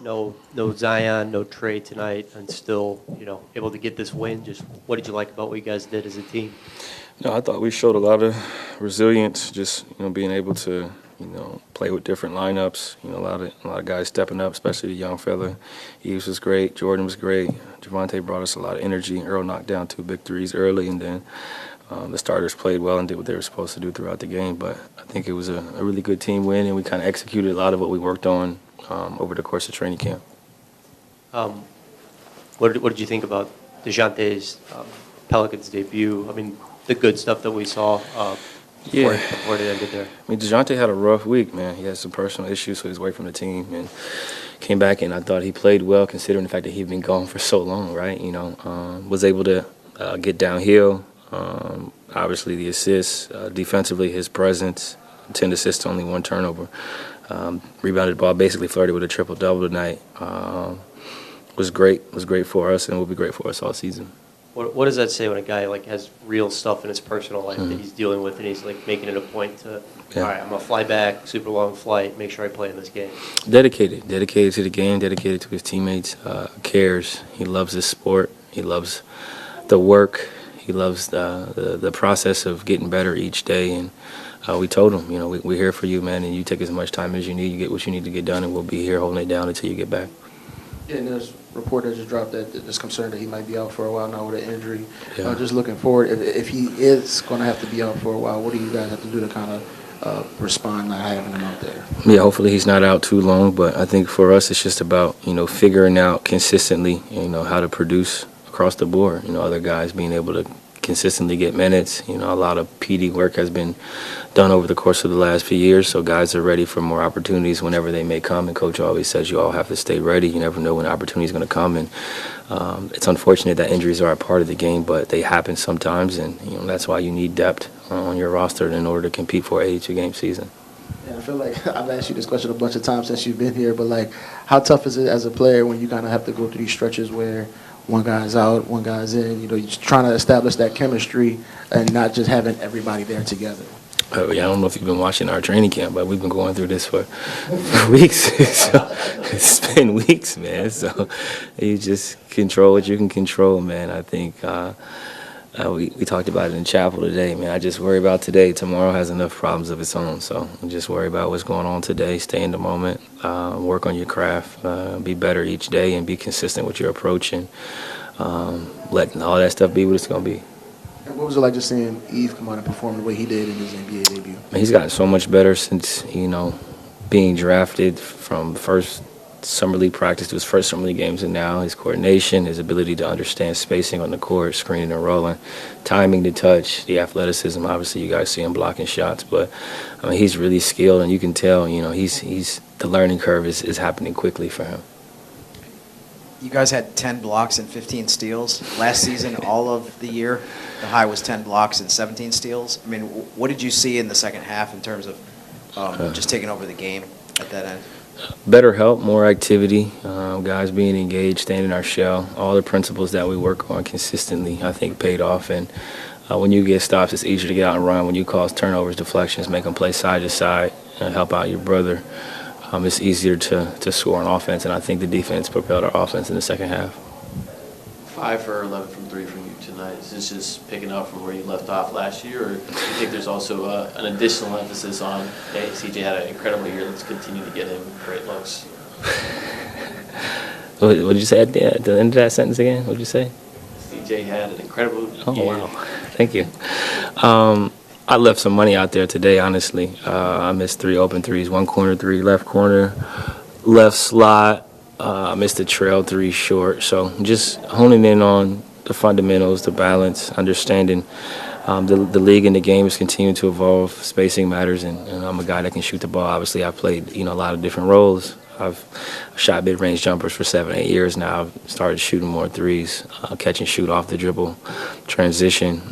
no Zion, no Trey tonight, and still, able to get this win. Just what did you like about what you guys did as a team? No, I thought we showed a lot of resilience, just being able to play with different lineups. A lot of guys stepping up, especially the young fella. Eves was great, Jordan was great. Dejounte brought us a lot of energy. Earl knocked down 2 big threes early, and then the starters played well and did what they were supposed to do throughout the game. But I think it was a really good team win, and we kind of executed a lot of what we worked on over the course of training camp. What did you think about Dejounte's Pelicans debut? I mean, the good stuff that we saw before it ended there. I mean, Dejounte had a rough week, man. He had some personal issues, so he's away from the team and came back, and I thought he played well considering the fact that he'd been gone for so long, right? Was able to get downhill. Obviously, the assists, defensively, his presence, 10 assists, only 1 turnover. Rebounded the ball, basically flirted with a triple-double tonight. Was great for us and will be great for us all season. What does that say when a guy has real stuff in his personal life that he's dealing with, and he's making it a point to, all right, I'm gonna fly back, super long flight, make sure I play in this game? Dedicated to the game, dedicated to his teammates, cares. He loves this sport. He loves the work. He loves the process of getting better each day. And we told him, we're here for you, man, and you take as much time as you need. You get what you need to get done, and we'll be here holding it down until you get back. Yeah, and there's a report that just dropped that there's concern that he might be out for a while now with an injury. Yeah. Just looking forward, if he is going to have to be out for a while, what do you guys have to do to kind of respond not having him out there? Yeah, hopefully he's not out too long, but I think for us it's just about, figuring out consistently, how to produce across the board. Other guys being able to consistently get minutes. A lot of PD work has been done over the course of the last few years, so guys are ready for more opportunities whenever they may come. And Coach always says you all have to stay ready. You never know when opportunity is going to come, and it's unfortunate that injuries are a part of the game, but they happen sometimes, and that's why you need depth on your roster in order to compete for an 82-game season. Yeah, I feel like I've asked you this question a bunch of times since you've been here, but how tough is it as a player when you kind of have to go through these stretches where one guy's out, one guy's in, you're just trying to establish that chemistry and not just having everybody there together? Oh, yeah, I don't know if you've been watching our training camp, but we've been going through this for weeks. So it's been weeks, man. So you just control what you can control, man. I think we talked about it in chapel today, man. I just worry about today. Tomorrow has enough problems of its own. So just worry about what's going on today, stay in the moment, work on your craft, be better each day, and be consistent with your approach, and letting all that stuff be what it's going to be. And what was it like just seeing Eve come out and perform the way he did in his NBA debut? Man, he's gotten so much better since, being drafted from first summer league practice to his first summer league games, and now his coordination, his ability to understand spacing on the court, screening and rolling, timing the touch, the athleticism. Obviously, you guys see him blocking shots, but he's really skilled, and you can tell, he's the learning curve is happening quickly for him. You guys had 10 blocks and 15 steals. Last season, all of the year, the high was 10 blocks and 17 steals. I mean, what did you see in the second half in terms of just taking over the game at that end? Better help, more activity, guys being engaged, staying in our shell. All the principles that we work on consistently, I think, paid off. And when you get stops, it's easier to get out and run. When you cause turnovers, deflections, make them play side to side, and help out your brother, it's easier to score on offense. And I think the defense propelled our offense in the second half. 5 for 11 from 3 from you tonight. Is this just picking up from where you left off last year, or do you think there's also an additional emphasis on, hey, CJ had an incredible year, let's continue to get him great looks? What did you say at the end of that sentence again? What did you say? CJ had an incredible year. Oh, wow. Thank you. I left some money out there today, honestly. I missed 3 open threes, 1 corner 3, left corner, left slot. I missed a trail 3 short. So just honing in on the fundamentals, the balance, understanding the league and the game is continuing to evolve. Spacing matters, and I'm a guy that can shoot the ball. Obviously, I've played a lot of different roles. I've shot mid-range jumpers for 7-8 years now. I've started shooting more threes, catch and shoot off the dribble, transition.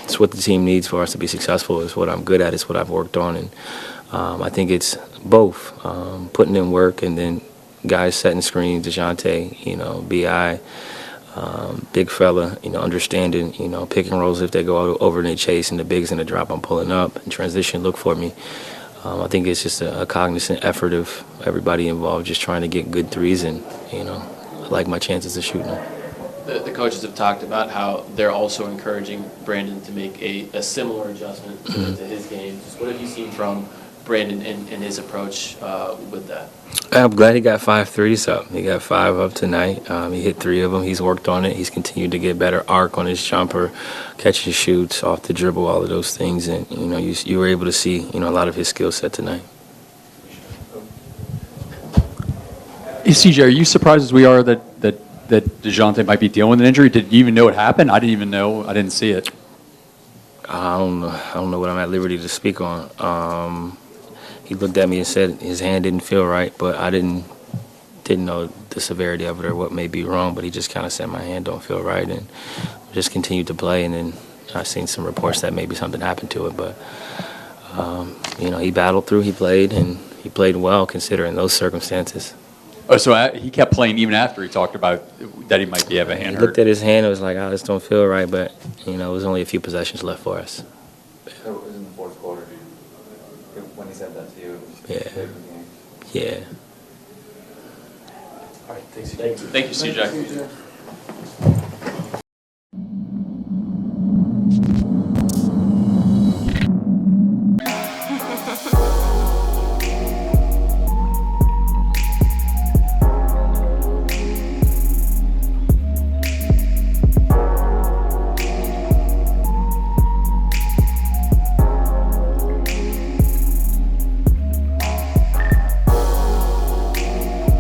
It's what the team needs for us to be successful. It's what I'm good at. It's what I've worked on, and I think it's both putting in work and then guys setting screens, Dejounte, B.I., big fella, understanding, pick and rolls if they go over and they chase, and the bigs in the drop, I'm pulling up. In transition, look for me. I think it's just a cognizant effort of everybody involved just trying to get good threes, and, I like my chances of shooting them. The coaches have talked about how they're also encouraging Brandon to make a similar adjustment to his game. Just what have you seen from Brandon and his approach with that? I'm glad he got 5 threes up. He got 5 up tonight. He hit 3 of them. He's worked on it. He's continued to get better arc on his jumper, catch and shoots, off the dribble, all of those things. And, you were able to see, a lot of his skill set tonight. Hey, CJ, are you surprised as we are that Dejounte might be dealing with an injury? Did you even know it happened? I didn't even know. I didn't see it. I don't know what I'm at liberty to speak on. He looked at me and said his hand didn't feel right, but I didn't know the severity of it or what may be wrong. But he just kind of said my hand don't feel right, and just continued to play. And then I seen some reports that maybe something happened to it, but he battled through. He played, and he played well considering those circumstances. Oh, so he kept playing even after he talked about that he might have a hand He hurt. looked at his hand and was like, "I just don't feel right," but it was only a few possessions left for us. So it was in the fourth quarter when he said that to you. Yeah. Thank you, CJ.